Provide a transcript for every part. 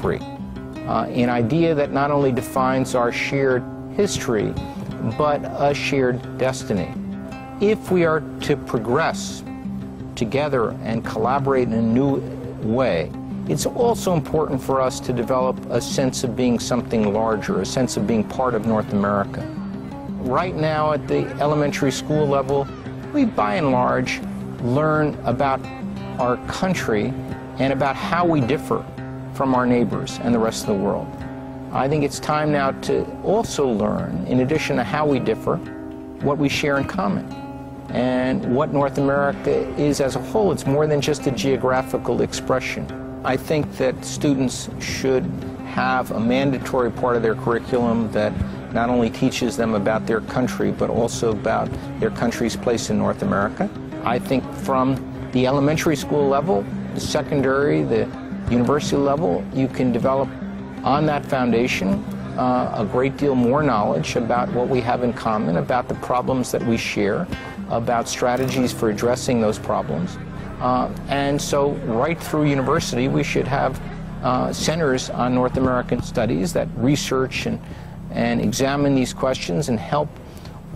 free. An idea that not only defines our shared history, but a shared destiny. If we are to progress together and collaborate in a new way, it's also important for us to develop a sense of being something larger, a sense of being part of North America. Right now at the elementary school level, we by and large learn about our country and about how we differ from our neighbors and the rest of the world. I think it's time now to also learn, in addition to how we differ, what we share in common. And what North America is as a whole. It's more than just a geographical expression. I think that students should have a mandatory part of their curriculum that not only teaches them about their country, but also about their country's place in North America. I think from the elementary school level, the secondary, the university level, you can develop on that foundation a great deal more knowledge about what we have in common, about the problems that we share, about strategies for addressing those problems. And so right through university, we should have centers on North American studies that research and examine these questions and help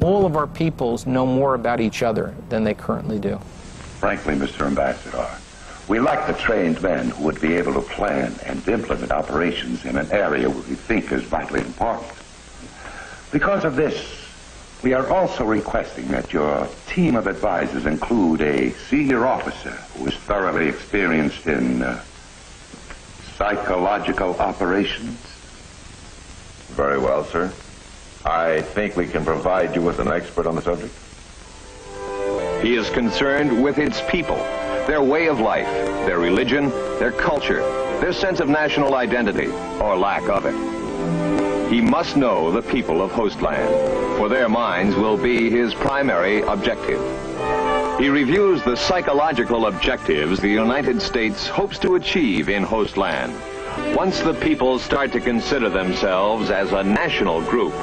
all of our peoples know more about each other than they currently do. Frankly, Mr. Ambassador, we lack the trained men who would be able to plan and implement operations in an area we think is vitally important. Because of this, we are also requesting that your team of advisors include a senior officer who is thoroughly experienced in psychological operations. Very well, sir. I think we can provide you with an expert on the subject. He is concerned with its people, their way of life, their religion, their culture, their sense of national identity, or lack of it. He must know the people of Hostland, for their minds will be his primary objective. He reviews the psychological objectives the United States hopes to achieve in Hostland. Once the people start to consider themselves as a national group,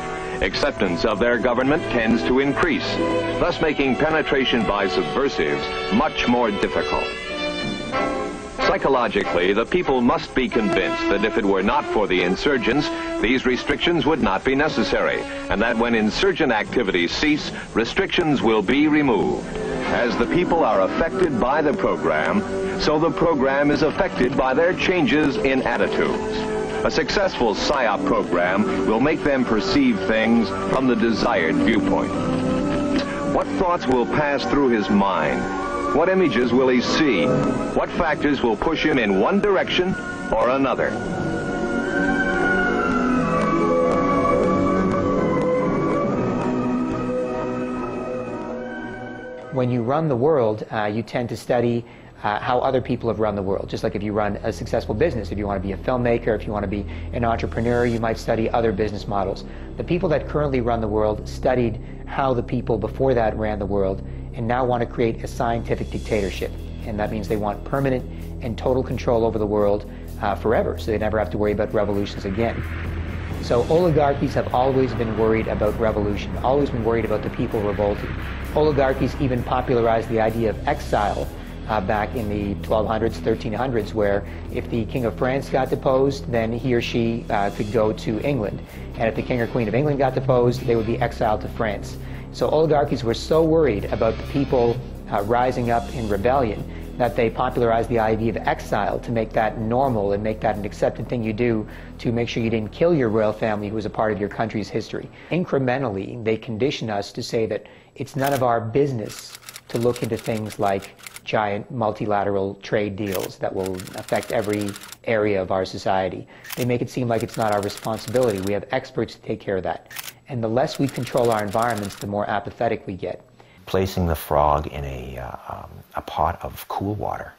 acceptance of their government tends to increase, thus making penetration by subversives much more difficult. Psychologically, the people must be convinced that if it were not for the insurgents, these restrictions would not be necessary, and that when insurgent activities cease, restrictions will be removed. As the people are affected by the program, so the program is affected by their changes in attitudes. A successful PSYOP program will make them perceive things from the desired viewpoint. What thoughts will pass through his mind? What images will he see? What factors will push him in one direction or another? When you run the world, you tend to study how other people have run the world. Just like if you run a successful business, if you want to be a filmmaker, if you want to be an entrepreneur, you might study other business models. The people that currently run the world studied how the people before that ran the world and now want to create a scientific dictatorship. And that means they want permanent and total control over the world forever, so they never have to worry about revolutions again. So oligarchies have always been worried about revolution, always been worried about the people revolting. Oligarchies even popularized the idea of exile back in the 1200s, 1300s, where if the King of France got deposed, then he or she could go to England. And if the King or Queen of England got deposed, they would be exiled to France. So oligarchies were so worried about the people rising up in rebellion that they popularized the idea of exile to make that normal and make that an accepted thing you do to make sure you didn't kill your royal family who was a part of your country's history. Incrementally, they condition us to say that it's none of our business to look into things like giant multilateral trade deals that will affect every area of our society. They make it seem like it's not our responsibility. We have experts to take care of that. And the less we control our environments, the more apathetic we get. Placing the frog in a pot of cool water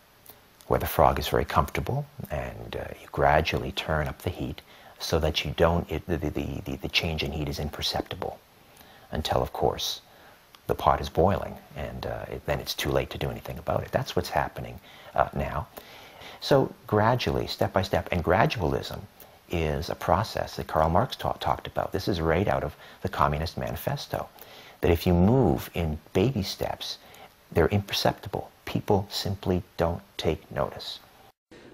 where the frog is very comfortable, and you gradually turn up the heat so that you don't, the change in heat is imperceptible until, of course, the pot is boiling, and then it's too late to do anything about it. That's what's happening now. So gradually, step by step, and gradualism is a process that Karl Marx talked about. This is right out of the Communist Manifesto. That if you move in baby steps, they're imperceptible. People simply don't take notice.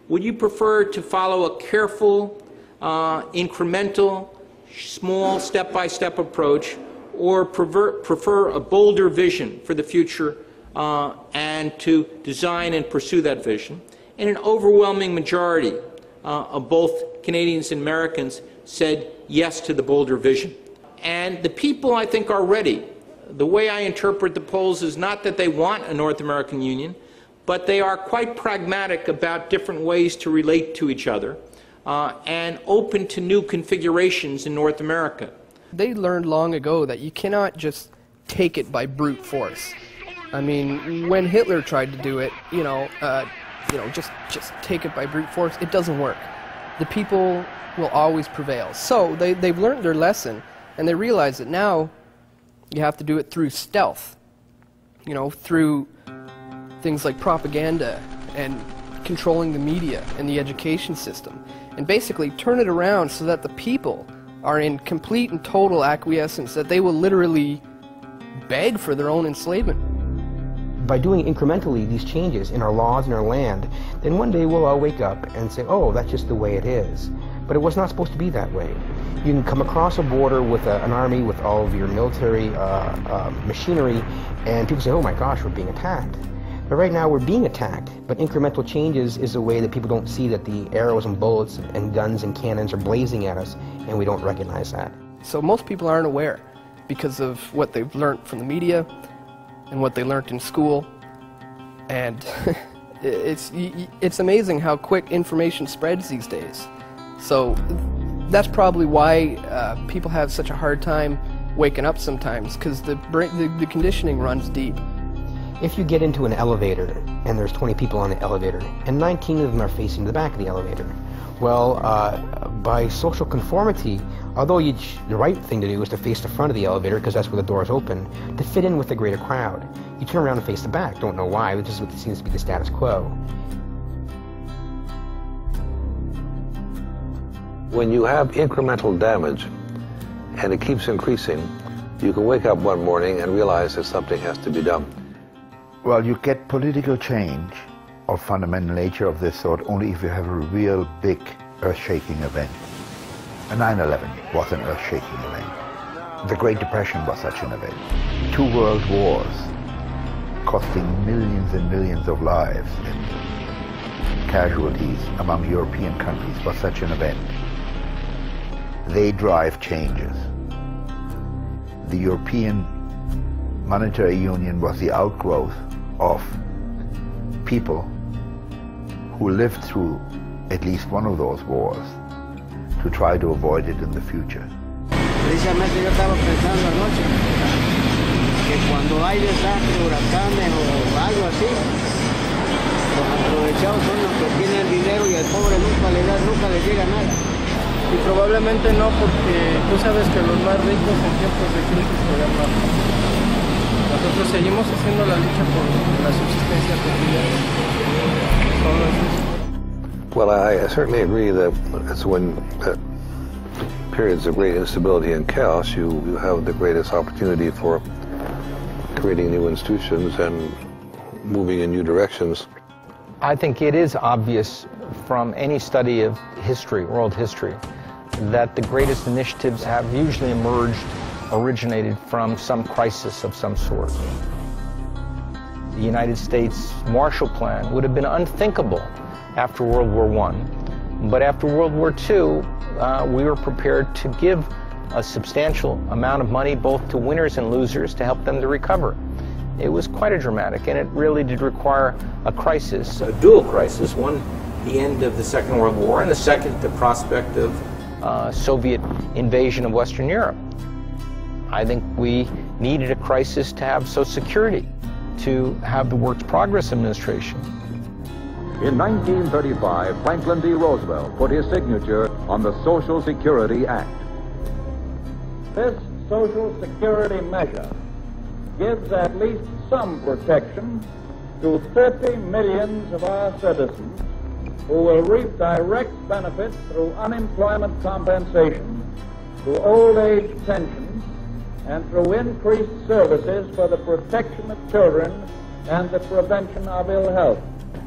Would you prefer to follow a careful, incremental, small, step-by-step approach, or prefer a bolder vision for the future and to design and pursue that vision? And an overwhelming majority of both Canadians and Americans said yes to the bolder vision. And the people, I think, are ready. The way I interpret the polls is not that they want a North American Union, but they are quite pragmatic about different ways to relate to each other and open to new configurations in North America. They learned long ago that you cannot just take it by brute force. I mean, when Hitler tried to do it, just take it by brute force, it doesn't work. The people will always prevail. So they've learned their lesson, and they realize that now you have to do it through stealth, through things like propaganda and controlling the media and the education system, and basically turn it around so that the people are in complete and total acquiescence, that they will literally beg for their own enslavement. By doing incrementally these changes in our laws and our land, then one day we'll all wake up and say, oh, that's just the way it is. But it was not supposed to be that way. You can come across a border with an army with all of your military machinery, and people say, oh my gosh, we're being attacked. But right now we're being attacked, but incremental changes is a way that people don't see that the arrows and bullets and guns and cannons are blazing at us, and we don't recognize that. So most people aren't aware because of what they've learned from the media and what they learned in school, and it's amazing how quick information spreads these days. So that's probably why people have such a hard time waking up sometimes, because the conditioning runs deep. If you get into an elevator and there's 20 people on the elevator and 19 of them are facing the back of the elevator, well, by social conformity, although the right thing to do is to face the front of the elevator because that's where the door is open, to fit in with the greater crowd, you turn around and face the back. Don't know why, but this is what seems to be the status quo. When you have incremental damage and it keeps increasing, you can wake up one morning and realize that something has to be done. Well, you get political change of fundamental nature of this sort only if you have a real big earth-shaking event. 9/11 was an earth-shaking event. The Great Depression was such an event. 2 world wars costing millions and millions of lives and casualties among European countries was such an event. They drive changes. The European Monetary Union was the outgrowth of people who lived through at least one of those wars to try to avoid it in the future. Precisamente yo estaba pensando anoche que cuando hay desastres, huracanes o algo así, los aprovechados son los que tienen dinero y al pobre nunca le llega nada. Y probablemente no, porque tú sabes que los más ricos en tiempos de crisis juegan más. Nosotros seguimos haciendo la lucha por la subsistencia cotidiana. Solo es eso. Well, I certainly agree that it's when periods of great instability and chaos you have the greatest opportunity for creating new institutions and moving in new directions. I think it is obvious from any study of history, world history, that the greatest initiatives have usually originated from some crisis of some sort. The United States Marshall Plan would have been unthinkable after World War I, but after World War II, we were prepared to give a substantial amount of money both to winners and losers to help them to recover. It was quite a dramatic, and it really did require a crisis, a dual crisis, one the end of the Second World War, and the second the prospect of Soviet invasion of Western Europe. I think we needed a crisis to have Social Security, to have the Works Progress Administration. In 1935, Franklin D. Roosevelt put his signature on the Social Security Act. This Social Security measure gives at least some protection to 30 million of our citizens who will reap direct benefits through unemployment compensation, through old age pensions, and through increased services for the protection of children and the prevention of ill health.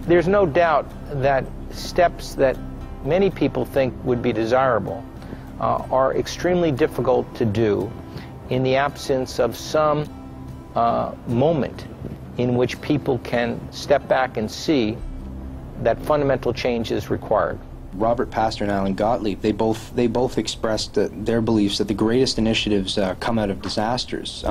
There's no doubt that steps that many people think would be desirable are extremely difficult to do in the absence of some moment in which people can step back and see that fundamental change is required. Robert Pastor and Alan Gottlieb, they both expressed their beliefs that the greatest initiatives come out of disasters.